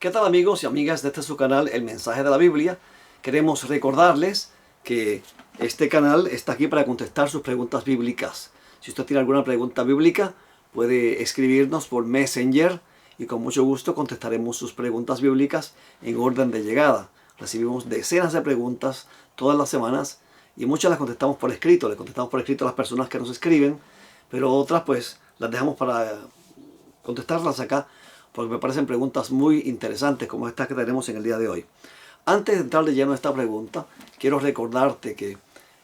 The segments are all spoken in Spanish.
¿Qué tal amigos y amigas de este su canal, El Mensaje de la Biblia? Queremos recordarles que este canal está aquí para contestar sus preguntas bíblicas. Si usted tiene alguna pregunta bíblica, puede escribirnos por Messenger y con mucho gusto contestaremos sus preguntas bíblicas en orden de llegada. Recibimos decenas de preguntas todas las semanas y muchas las contestamos por escrito. Le contestamos por escrito a las personas que nos escriben, pero otras pues las dejamos para contestarlas acá, porque me parecen preguntas muy interesantes como estas que tenemos en el día de hoy. Antes de entrar de lleno a esta pregunta, quiero recordarte que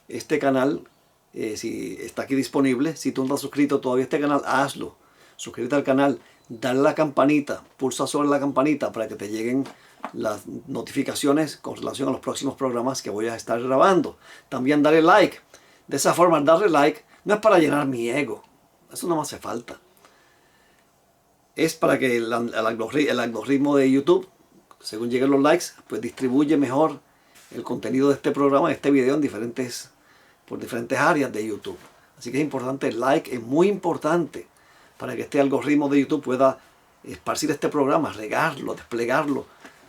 este canal, si está aquí disponible, si tú no estás suscrito todavía a este canal, hazlo. Suscríbete al canal, dale a la campanita, pulsa sobre la campanita para que te lleguen las notificaciones con relación a los próximos programas que voy a estar grabando. También dale like. De esa forma, darle like no es para llenar mi ego, eso no me hace falta. Es para que el algoritmo de YouTube, según lleguen los likes, pues distribuye mejor el contenido de este programa, de este video por diferentes áreas de YouTube. Así que es importante, el like es muy importante para que este algoritmo de YouTube pueda esparcir este programa, regarlo, desplegarlo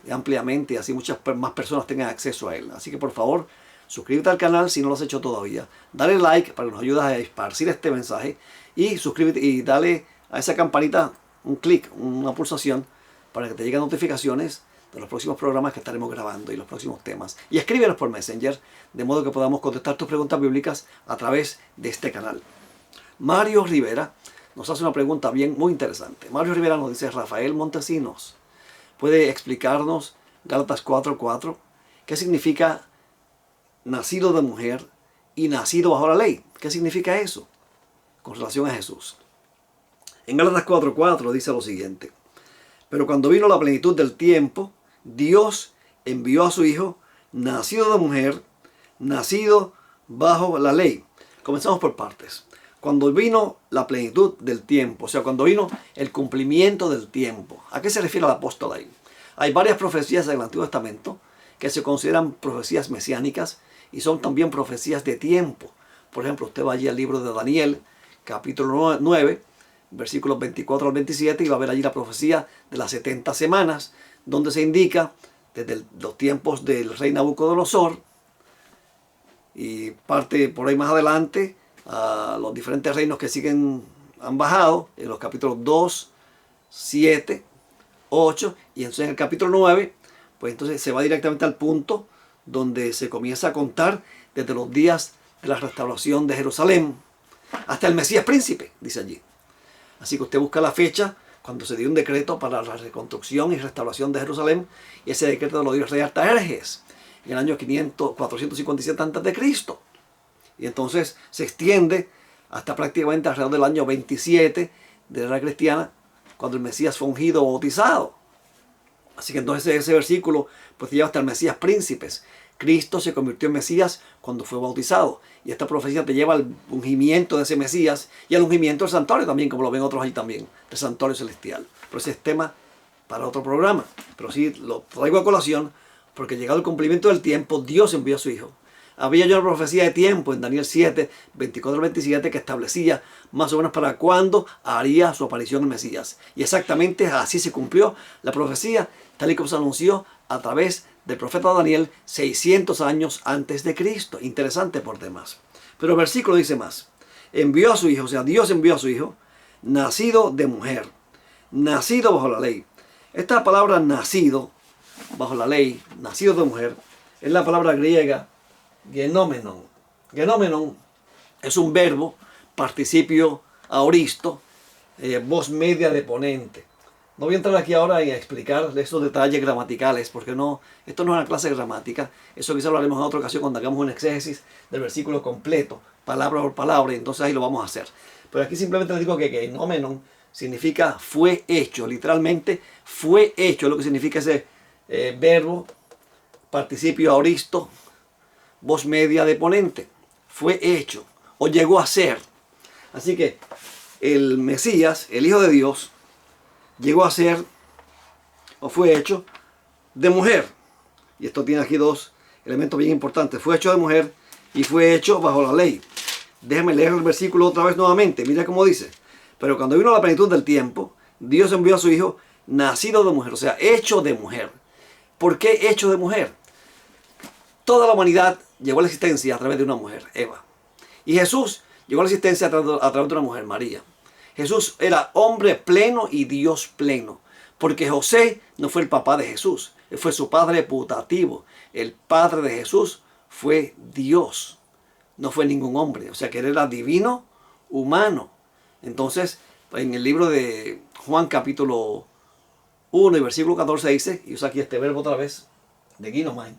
ampliamente y así muchas más personas tengan acceso a él. Así que por favor, suscríbete al canal si no lo has hecho todavía. Dale like para que nos ayudes a esparcir este mensaje y suscríbete y dale a esa campanita un clic, una pulsación para que te lleguen notificaciones de los próximos programas que estaremos grabando y los próximos temas. Y escríbenos por Messenger, de modo que podamos contestar tus preguntas bíblicas a través de este canal. Mario Rivera nos hace una pregunta muy interesante. Mario Rivera nos dice: Rafael Montesinos, ¿puede explicarnos Gálatas 4:4? ¿Qué significa nacido de mujer y nacido bajo la ley? ¿Qué significa eso con relación a Jesús? En Gálatas 4:4 dice lo siguiente: pero cuando vino la plenitud del tiempo, Dios envió a su Hijo, nacido de mujer, nacido bajo la ley. Comenzamos por partes. Cuando vino la plenitud del tiempo, o sea, cuando vino el cumplimiento del tiempo, ¿a qué se refiere el apóstol ahí? Hay varias profecías del Antiguo Testamento que se consideran profecías mesiánicas y son también profecías de tiempo. Por ejemplo, usted va allí al libro de Daniel, capítulo 9, versículos 24 al 27, y va a ver allí la profecía de las 70 semanas, donde se indica desde los tiempos del rey Nabucodonosor y parte por ahí más adelante a los diferentes reinos que han bajado en los capítulos 2, 7, 8 y entonces en el capítulo 9, pues entonces se va directamente al punto donde se comienza a contar desde los días de la restauración de Jerusalén hasta el Mesías príncipe, dice allí. Así que usted busca la fecha cuando se dio un decreto para la reconstrucción y restauración de Jerusalén, y ese decreto lo dio el rey Artajerjes en el año 457 a.C. Y entonces se extiende hasta prácticamente alrededor del año 27 de la era cristiana, cuando el Mesías fue ungido o bautizado. Así que entonces ese versículo pues lleva hasta el Mesías príncipes. Cristo se convirtió en Mesías cuando fue bautizado. Y esta profecía te lleva al ungimiento de ese Mesías y al ungimiento del santuario también, como lo ven otros ahí también, del santuario celestial. Pero ese es tema para otro programa. Pero sí lo traigo a colación porque llegado el cumplimiento del tiempo, Dios envió a su Hijo. Había ya una profecía de tiempo en Daniel 7, 24 al 27, que establecía más o menos para cuándo haría su aparición el Mesías. Y exactamente así se cumplió la profecía, tal y como se anunció a través del profeta Daniel 600 años antes de Cristo. Interesante por demás. Pero el versículo dice más: envió a su Hijo, o sea, Dios envió a su Hijo, nacido de mujer, nacido bajo la ley. Esta palabra nacido bajo la ley, nacido de mujer, es la palabra griega genómenon. Genómenon es un verbo, participio aoristo, voz media de ponente. No voy a entrar aquí ahora en explicar esos detalles gramaticales, porque esto no es una clase de gramática. Eso quizás lo haremos en otra ocasión cuando hagamos un exégesis del versículo completo, palabra por palabra, y entonces ahí lo vamos a hacer. Pero aquí simplemente les digo que genómenon significa fue hecho, literalmente fue hecho, es lo que significa ese verbo, participio aoristo, voz media de ponente. Fue hecho o llegó a ser. Así que el Mesías, el Hijo de Dios, llegó a ser o fue hecho de mujer. Y esto tiene aquí dos elementos bien importantes. Fue hecho de mujer y fue hecho bajo la ley. Déjame leer el versículo otra vez nuevamente. Mira cómo dice: pero cuando vino la plenitud del tiempo, Dios envió a su Hijo, nacido de mujer, o sea, hecho de mujer. ¿Por qué hecho de mujer? Toda la humanidad llegó a la existencia a través de una mujer, Eva. Y Jesús llegó a la existencia a través de una mujer, María. Jesús era hombre pleno y Dios pleno. Porque José no fue el papá de Jesús, él fue su padre putativo. El padre de Jesús fue Dios, no fue ningún hombre. O sea que él era divino, humano. Entonces, en el libro de Juan capítulo 1 y versículo 14 dice, y usa aquí este verbo otra vez, de ginomai,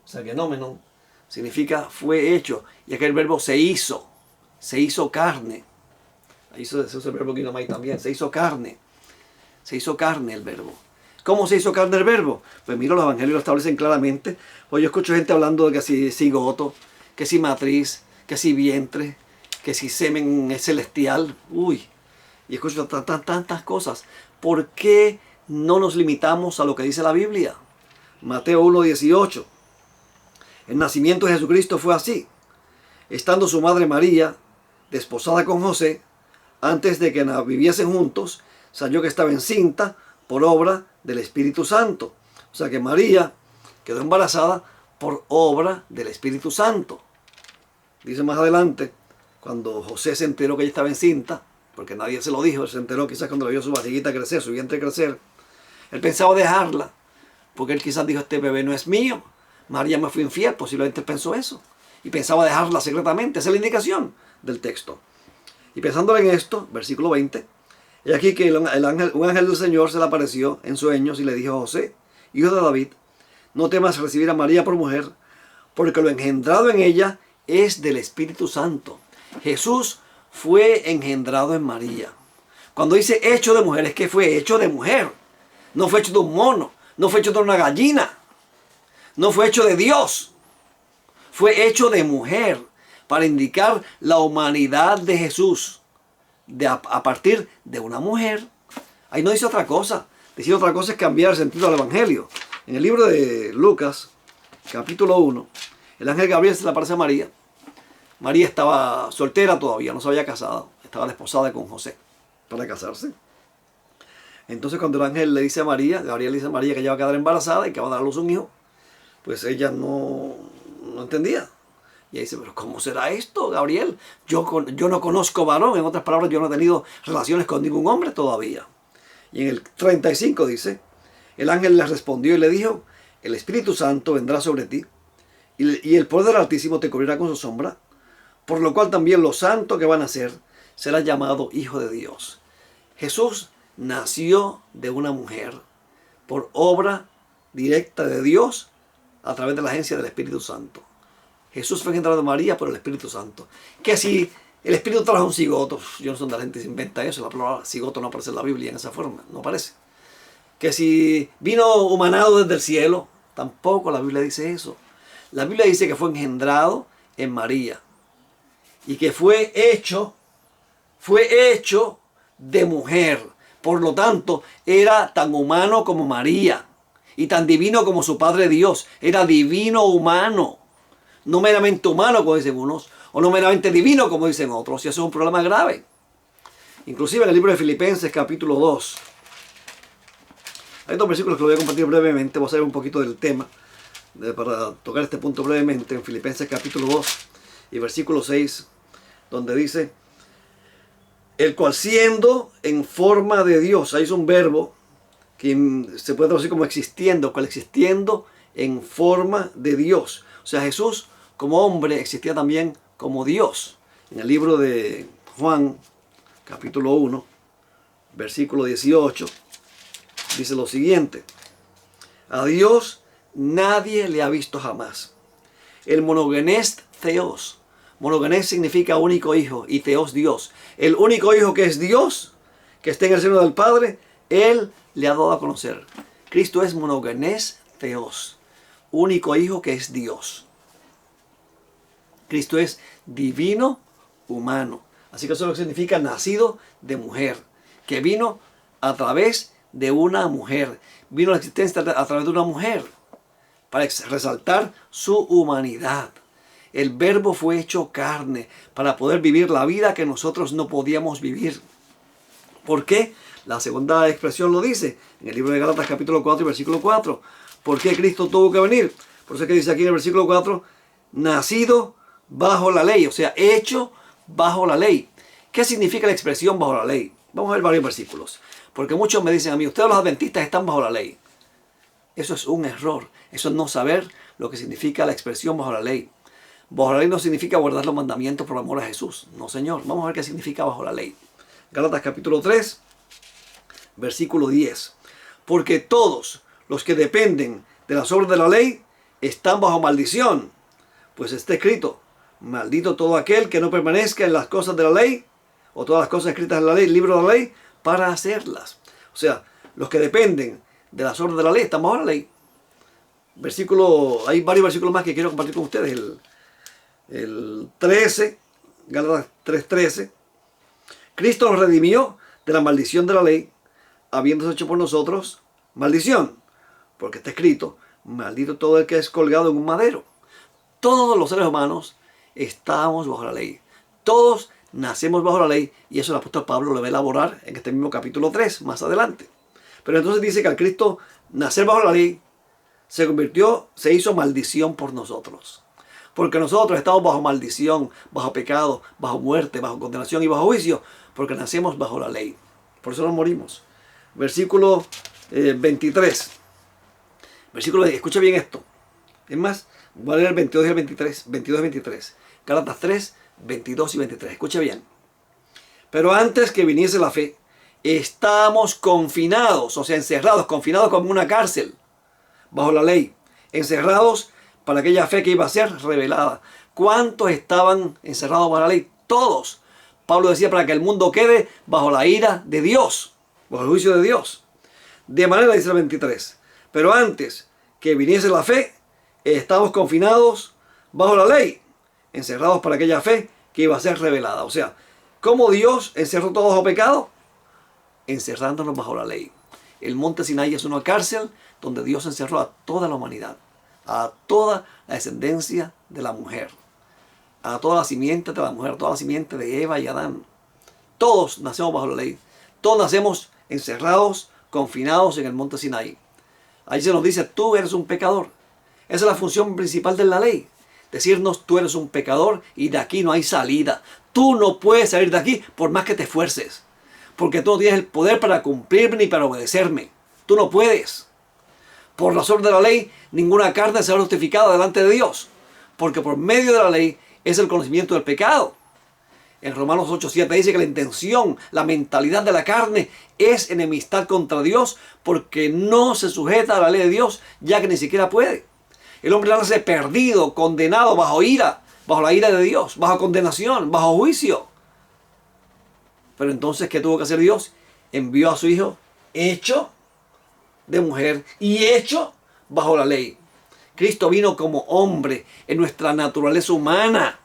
o sea que nomenon, significa fue hecho. Y aquel verbo se hizo carne. Ahí se usa el verbo ginomai también, se hizo carne. Se hizo carne el verbo. ¿Cómo se hizo carne el verbo? Pues mira, los evangelios lo establecen claramente. Pues yo escucho gente hablando de que si cigoto, que si matriz, que si vientre, que si semen es celestial. Uy, y escucho tantas cosas. ¿Por qué no nos limitamos a lo que dice la Biblia? Mateo 1:18. El nacimiento de Jesucristo fue así. Estando su madre María, desposada con José, antes de que viviesen juntos, se halló que estaba encinta por obra del Espíritu Santo. O sea que María quedó embarazada por obra del Espíritu Santo. Dice más adelante, cuando José se enteró que ella estaba encinta, porque nadie se lo dijo, él se enteró quizás cuando le vio su barriguita crecer, su vientre crecer, él pensaba dejarla, porque él quizás dijo, este bebé no es mío, María me fue infiel, posiblemente pensó eso, y pensaba dejarla secretamente. Esa es la indicación del texto. Y pensándolo en esto, versículo 20, y aquí que un ángel del Señor se le apareció en sueños y le dijo a José, hijo de David, no temas recibir a María por mujer, porque lo engendrado en ella es del Espíritu Santo. Jesús fue engendrado en María. Cuando dice hecho de mujer, es que fue hecho de mujer. No fue hecho de un mono, no fue hecho de una gallina, no fue hecho de Dios. Fue hecho de mujer para indicar la humanidad de Jesús. A partir de una mujer. Ahí no dice otra cosa. Decir otra cosa es cambiar el sentido del evangelio. En el libro de Lucas, capítulo 1, el ángel Gabriel se le aparece a María. María estaba soltera todavía, no se había casado. Estaba desposada con José para casarse. Entonces cuando el ángel le dice a María, Gabriel le dice a María que ella va a quedar embarazada y que va a dar a luz un hijo, pues ella no entendía. Y ahí dice, pero ¿cómo será esto, Gabriel? Yo no conozco varón. En otras palabras, yo no he tenido relaciones con ningún hombre todavía. Y en el 35 dice, el ángel le respondió y le dijo, el Espíritu Santo vendrá sobre ti y el poder del Altísimo te cubrirá con su sombra, por lo cual también lo santo que van a ser será llamado Hijo de Dios. Jesús nació de una mujer por obra directa de Dios a través de la agencia del Espíritu Santo. Jesús fue engendrado de María por el Espíritu Santo. Que si el Espíritu trajo un cigoto, yo no sé dónde la gente se inventa eso, la palabra cigoto no aparece en la Biblia en esa forma, no aparece. Que si vino humanado desde el cielo, tampoco la Biblia dice eso. La Biblia dice que fue engendrado en María y que fue hecho de mujer. Por lo tanto, era tan humano como María y tan divino como su Padre Dios. Era divino humano. No meramente humano, como dicen unos, o no meramente divino, como dicen otros, y eso es un problema grave. Inclusive en el libro de Filipenses, capítulo 2, hay dos versículos que lo voy a compartir brevemente, voy a hacer un poquito del tema, para tocar este punto brevemente, en Filipenses capítulo 2 y versículo 6, donde dice, el cual siendo en forma de Dios, ahí es un verbo que se puede traducir como existiendo, cual existiendo en forma de Dios. O sea, Jesús como hombre existía también como Dios. En el libro de Juan, capítulo 1, versículo 18, dice lo siguiente. A Dios nadie le ha visto jamás. El monogenés Theos. Monogenés significa único hijo y Theos Dios. El único hijo que es Dios, que está en el seno del Padre, Él le ha dado a conocer. Cristo es monogenés Theos. Único hijo que es Dios. Cristo es divino humano. Así que eso es lo que significa nacido de mujer. Que vino a través de una mujer. Vino a la existencia a través de una mujer. Para resaltar su humanidad. El verbo fue hecho carne para poder vivir la vida que nosotros no podíamos vivir. ¿Por qué? La segunda expresión lo dice en el libro de Gálatas capítulo 4 y versículo 4. ¿Por qué Cristo tuvo que venir? Por eso es que dice aquí en el versículo 4, nacido bajo la ley, o sea, hecho bajo la ley. ¿Qué significa la expresión bajo la ley? Vamos a ver varios versículos. Porque muchos me dicen a mí, ustedes los adventistas están bajo la ley. Eso es un error. Eso es no saber lo que significa la expresión bajo la ley. Bajo la ley no significa guardar los mandamientos por amor a Jesús. No, señor. Vamos a ver qué significa bajo la ley. Gálatas capítulo 3, versículo 10. Porque todos los que dependen de las obras de la ley están bajo maldición. Pues está escrito, maldito todo aquel que no permanezca en las cosas de la ley, o todas las cosas escritas en la ley, libro de la ley, para hacerlas. O sea, los que dependen de las obras de la ley están bajo la ley. Hay varios versículos más que quiero compartir con ustedes. El 13, Gálatas 3:13. Cristo nos redimió de la maldición de la ley, habiéndose hecho por nosotros maldición. Porque está escrito, maldito todo el que es colgado en un madero. Todos los seres humanos estamos bajo la ley. Todos nacemos bajo la ley, y eso el apóstol Pablo lo va a elaborar en este mismo capítulo 3, más adelante. Pero entonces dice que al Cristo nacer bajo la ley, se hizo maldición por nosotros. Porque nosotros estamos bajo maldición, bajo pecado, bajo muerte, bajo condenación y bajo juicio, porque nacemos bajo la ley. Por eso nos morimos. Versículo 23. Escucha bien esto. Es más, voy a leer el 22 y el 23. 22 y 23. Gálatas 3, 22 y 23. Escucha bien. Pero antes que viniese la fe, estábamos confinados, o sea, encerrados, confinados como en una cárcel, bajo la ley, encerrados para aquella fe que iba a ser revelada. ¿Cuántos estaban encerrados bajo la ley? Todos. Pablo decía, para que el mundo quede bajo la ira de Dios, bajo el juicio de Dios. De manera, dice el 23, pero antes que viniese la fe, estábamos confinados bajo la ley, encerrados para aquella fe que iba a ser revelada. O sea, ¿cómo Dios encerró todo bajo pecado? Encerrándonos bajo la ley. El monte Sinaí es una cárcel donde Dios encerró a toda la humanidad, a toda la descendencia de la mujer, a toda la simiente de la mujer, toda la simiente de Eva y Adán. Todos nacemos bajo la ley. Todos nacemos encerrados, confinados en el monte Sinaí. Ahí se nos dice, tú eres un pecador. Esa es la función principal de la ley. Decirnos, tú eres un pecador y de aquí no hay salida. Tú no puedes salir de aquí por más que te esfuerces. Porque tú no tienes el poder para cumplirme ni para obedecerme. Tú no puedes. Por razón de la ley, ninguna carne será justificada delante de Dios. Porque por medio de la ley es el conocimiento del pecado. En Romanos 8:7 dice que la intención, la mentalidad de la carne es enemistad contra Dios porque no se sujeta a la ley de Dios, ya que ni siquiera puede. El hombre nace perdido, condenado, bajo ira, bajo la ira de Dios, bajo condenación, bajo juicio. Pero entonces, ¿qué tuvo que hacer Dios? Envió a su Hijo hecho de mujer y hecho bajo la ley. Cristo vino como hombre en nuestra naturaleza humana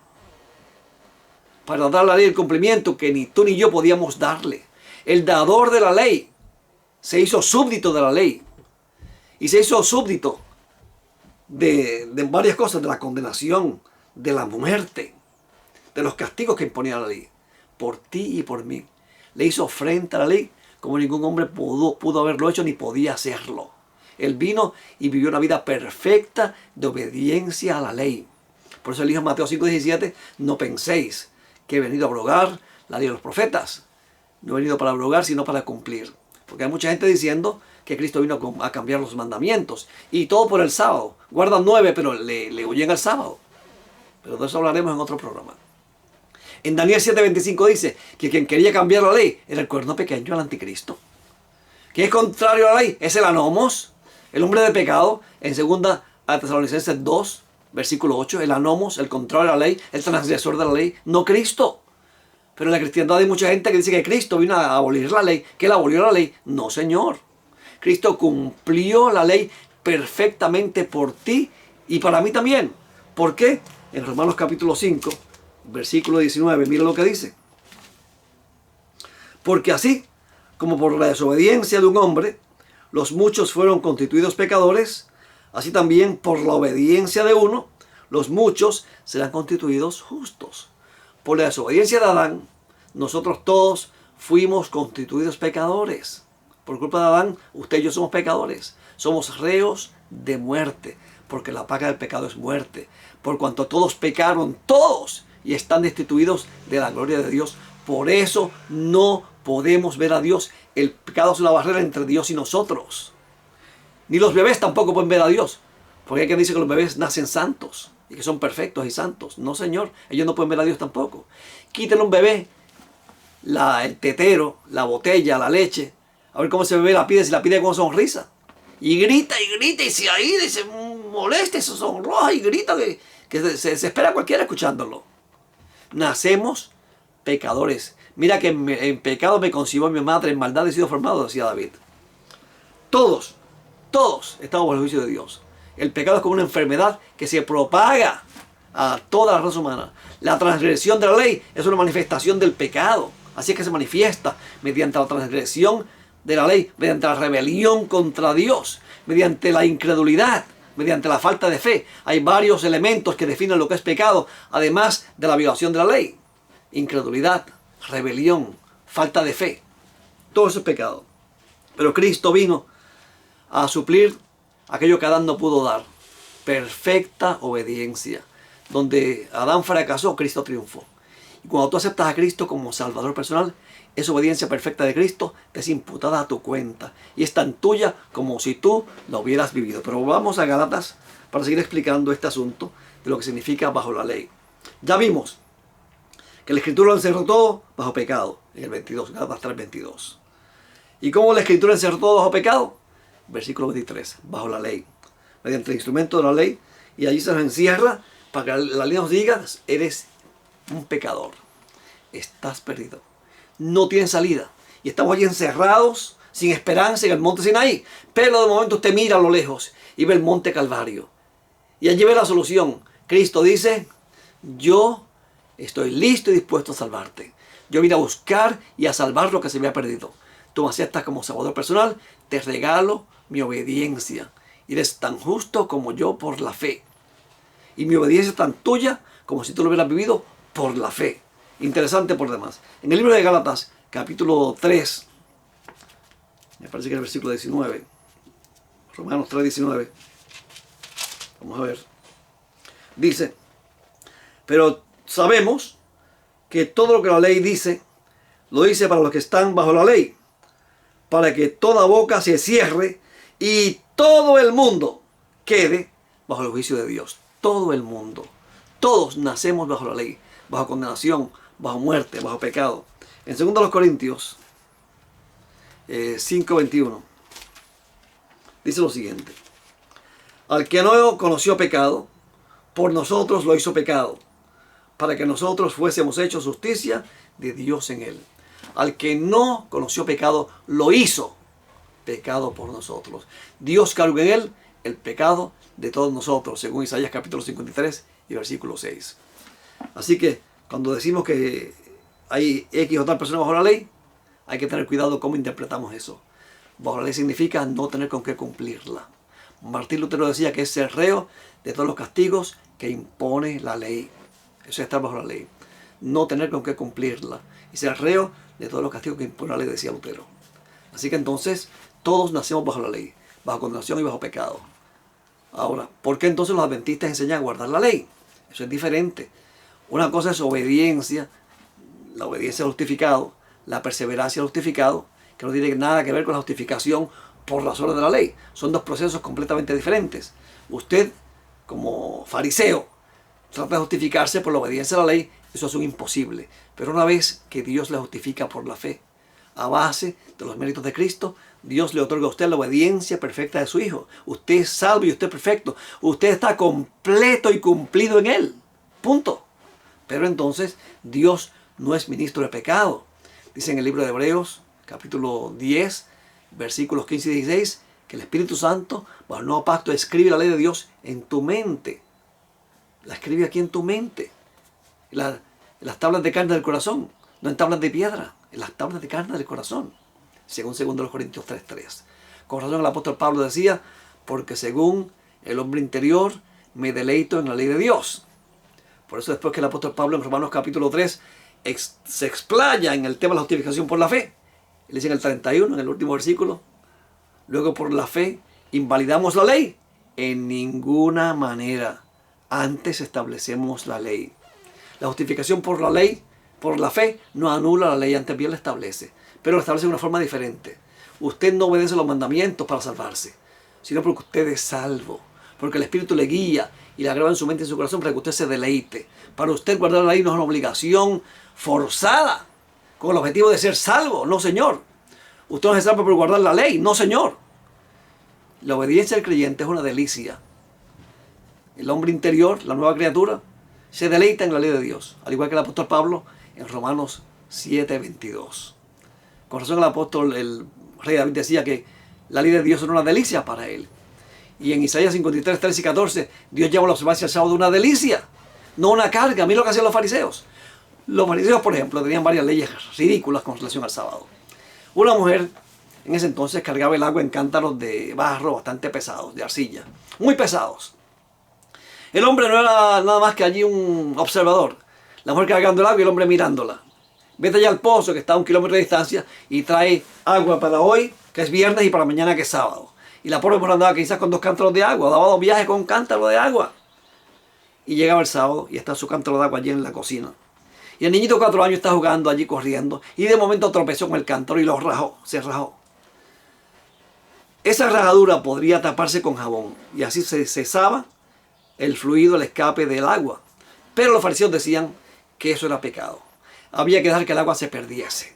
para dar la ley el cumplimiento que ni tú ni yo podíamos darle. El dador de la ley se hizo súbdito de la ley y se hizo súbdito de varias cosas, de la condenación, de la muerte, de los castigos que imponía la ley, por ti y por mí. Le hizo frente a la ley como ningún hombre pudo haberlo hecho ni podía hacerlo. Él vino y vivió una vida perfecta de obediencia a la ley. Por eso él dijo en Mateo 5:17, no penséis que he venido a abrogar la ley de los profetas. No he venido para abrogar, sino para cumplir. Porque hay mucha gente diciendo que Cristo vino a cambiar los mandamientos. Y todo por el sábado. Guardan 9, pero le huyen al sábado. Pero de eso hablaremos en otro programa. En Daniel 7:25 dice que quien quería cambiar la ley era el cuerno pequeño, el anticristo. ¿Qué es contrario a la ley? Es el anomos, el hombre de pecado. En 2 Tesalonicenses 2, versículo 8, el anomos, el contrario a la ley, el transgresor de la ley, no Cristo. Pero en la cristiandad hay mucha gente que dice que Cristo vino a abolir la ley, que él abolió la ley. No, señor. Cristo cumplió la ley perfectamente por ti y para mí también. ¿Por qué? En Romanos capítulo 5, versículo 19, mira lo que dice. Porque así como por la desobediencia de un hombre, los muchos fueron constituidos pecadores, así también por la obediencia de uno, los muchos serán constituidos justos. Por la desobediencia de Adán, nosotros todos fuimos constituidos pecadores. Por culpa de Adán, usted y yo somos pecadores. Somos reos de muerte, porque la paga del pecado es muerte. Por cuanto todos pecaron, todos, y están destituidos de la gloria de Dios. Por eso no podemos ver a Dios. El pecado es una barrera entre Dios y nosotros. Ni los bebés tampoco pueden ver a Dios. Porque hay quien dice que los bebés nacen santos y que son perfectos y santos. No, señor, ellos no pueden ver a Dios tampoco. Quítenle a un bebé el tetero, la botella, la leche. A ver cómo ese bebé la pide, si la pide con sonrisa. Y grita, y si ahí se molesta, se sonroja y grita, que se desespera cualquiera escuchándolo. Nacemos pecadores. Mira que en pecado me concibió mi madre, en maldad he sido formado, decía David. Todos estamos bajo el juicio de Dios. El pecado es como una enfermedad que se propaga a toda la raza humana. La transgresión de la ley es una manifestación del pecado. Así es que se manifiesta mediante la transgresión de la ley, mediante la rebelión contra Dios, mediante la incredulidad, mediante la falta de fe. Hay varios elementos que definen lo que es pecado, además de la violación de la ley. Incredulidad, rebelión, falta de fe. Todo eso es pecado. Pero Cristo vino a suplir aquello que Adán no pudo dar. Perfecta obediencia. Donde Adán fracasó, Cristo triunfó. Y cuando tú aceptas a Cristo como Salvador personal, esa obediencia perfecta de Cristo te es imputada a tu cuenta. Y es tan tuya como si tú la hubieras vivido. Pero vamos a Gálatas para seguir explicando este asunto de lo que significa bajo la ley. Ya vimos que la Escritura lo encerró todo bajo pecado. En el 22, Gálatas 3:22. ¿Y cómo la Escritura encerró todo bajo pecado? Versículo 23, bajo la ley. Mediante el instrumento de la ley. Y allí se nos encierra para que la ley nos diga, eres un pecador. Estás perdido. No tienes salida. Y estamos allí encerrados, sin esperanza, en el monte Sinaí. Pero de momento usted mira a lo lejos y ve el monte Calvario. Y allí ve la solución. Cristo dice, yo estoy listo y dispuesto a salvarte. Yo vine a buscar y a salvar lo que se me ha perdido. Tú me aceptas como Salvador personal, te regalo mi obediencia. Eres tan justo como yo por la fe. Y mi obediencia es tan tuya como si tú lo hubieras vivido por la fe. Interesante por demás. En el libro de Gálatas, capítulo 3, me parece que es el versículo 19. Romanos 3:19. Vamos a ver. Dice, pero sabemos que todo lo que la ley dice, lo dice para los que están bajo la ley, para que toda boca se cierre y todo el mundo quede bajo el juicio de Dios. Todo el mundo. Todos nacemos bajo la ley, bajo condenación, bajo muerte, bajo pecado. En 2 Corintios 5:21 dice lo siguiente. Al que no conoció pecado, por nosotros lo hizo pecado, para que nosotros fuésemos hechos justicia de Dios en él. Al que no conoció pecado, lo hizo pecado por nosotros. Dios cargó en él el pecado de todos nosotros, según Isaías capítulo 53 y versículo 6. Así que cuando decimos que hay X o tal persona bajo la ley, hay que tener cuidado cómo interpretamos eso. Bajo la ley significa no tener con qué cumplirla. Martín Lutero decía que es ser reo de todos los castigos que impone la ley. Eso es estar bajo la ley. No tener con qué cumplirla. Y ser reo de todos los castigos que impone la ley, decía Lutero. Así que entonces todos nacemos bajo la ley, bajo condenación y bajo pecado. Ahora, ¿por qué entonces los adventistas enseñan a guardar la ley? Eso es diferente. Una cosa es obediencia, la obediencia al justificado, la perseverancia al justificado, que no tiene nada que ver con la justificación por las obras de la ley. Son dos procesos completamente diferentes. Usted, como fariseo, trata de justificarse por la obediencia a la ley, eso es un imposible. Pero una vez que Dios le justifica por la fe, a base de los méritos de Cristo, Dios le otorga a usted la obediencia perfecta de su Hijo. Usted es salvo y usted es perfecto. Usted está completo y cumplido en Él. Punto. Pero entonces Dios no es ministro de pecado. Dice en el libro de Hebreos, capítulo 10, versículos 15 y 16, que el Espíritu Santo, bajo el nuevo pacto, escribe la ley de Dios en tu mente. La escribe aquí en tu mente. En las tablas de carne del corazón, no en tablas de piedra, en las tablas de carne del corazón. Según 2 Corintios 3:3. Con razón el apóstol Pablo decía, porque según el hombre interior me deleito en la ley de Dios. Por eso después que el apóstol Pablo en Romanos capítulo 3 se explaya en el tema de la justificación por la fe. Él dice en el 31, en el último versículo, luego por la fe invalidamos la ley. En ninguna manera. Antes establecemos la ley. La justificación por la ley, por la fe, no anula la ley, antes bien la establece. Pero la establece de una forma diferente. Usted no obedece los mandamientos para salvarse, sino porque usted es salvo. Porque el Espíritu le guía y le agrava en su mente y en su corazón para que usted se deleite. Para usted guardar la ley no es una obligación forzada, con el objetivo de ser salvo. No, señor. Usted no se salva por guardar la ley. No, señor. La obediencia del creyente es una delicia. El hombre interior, la nueva criatura, se deleita en la ley de Dios. Al igual que el apóstol Pablo en Romanos 7:22. Con razón el apóstol, el rey David decía que la ley de Dios era una delicia para él. Y en Isaías 53, 13 y 14, Dios llama la observancia del sábado de una delicia, no una carga. Mira lo que hacían los fariseos. Los fariseos, por ejemplo, tenían varias leyes ridículas con relación al sábado. Una mujer en ese entonces cargaba el agua en cántaros de barro bastante pesados, de arcilla, muy pesados. El hombre no era nada más que allí un observador. La mujer cargando el agua y el hombre mirándola. Vete allá al pozo que está a 1 kilómetro de distancia y trae agua para hoy, que es viernes, y para mañana, que es sábado. Y la pobre mujer andaba quizás con 2 cántaros de agua, daba 2 viajes con un cántaro de agua. Y llegaba el sábado y está su cántaro de agua allí en la cocina. Y el niñito de 4 años está jugando allí, corriendo, y de momento tropezó con el cántaro y lo rajó, se rajó. Esa rajadura podría taparse con jabón y así se cesaba el fluido, el escape del agua. Pero los fariseos decían que eso era pecado. Había que dejar que el agua se perdiese.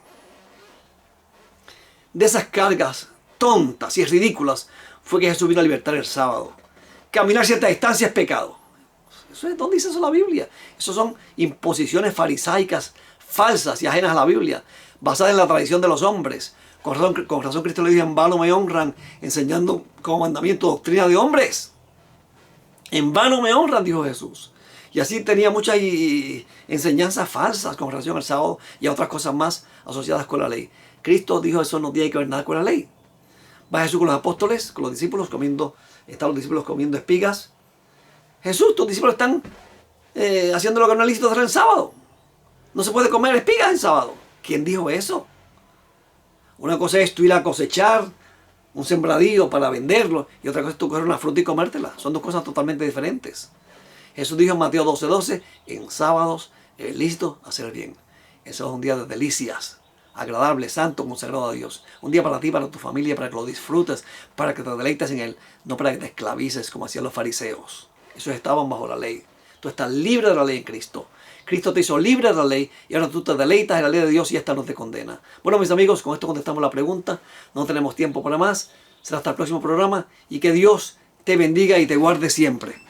De esas cargas tontas y ridículas fue que Jesús vino a libertar el sábado. Caminar cierta distancia es pecado. ¿Dónde dice eso la Biblia? Eso son imposiciones farisaicas falsas y ajenas a la Biblia, basadas en la tradición de los hombres. Con razón Cristo le dijo: en vano me honran, enseñando como mandamiento doctrina de hombres. En vano me honran, dijo Jesús. Y así tenía muchas enseñanzas falsas con relación al sábado y a otras cosas más asociadas con la ley. Cristo dijo: eso no tiene que ver nada con la ley. Va Jesús con los apóstoles, con los discípulos, están los discípulos comiendo espigas. Jesús, tus discípulos están haciendo lo que no es lícito hacer el sábado. No se puede comer espigas en sábado. ¿Quién dijo eso? Una cosa es tú ir a cosechar un sembradío para venderlo, y otra cosa es tú coger una fruta y comértela. Son dos cosas totalmente diferentes. Jesús dijo en Mateo 12:12, en sábados es lícito hacer el bien. Eso es un día de delicias, agradable, santo, consagrado a Dios. Un día para ti, para tu familia, para que lo disfrutes, para que te deleites en él, no para que te esclavices como hacían los fariseos. Esos estaban bajo la ley. Tú estás libre de la ley en Cristo. Cristo te hizo libre de la ley y ahora tú te deleitas en la ley de Dios y esta no te condena. Bueno, mis amigos, con esto contestamos la pregunta. No tenemos tiempo para más. Será hasta el próximo programa y que Dios te bendiga y te guarde siempre.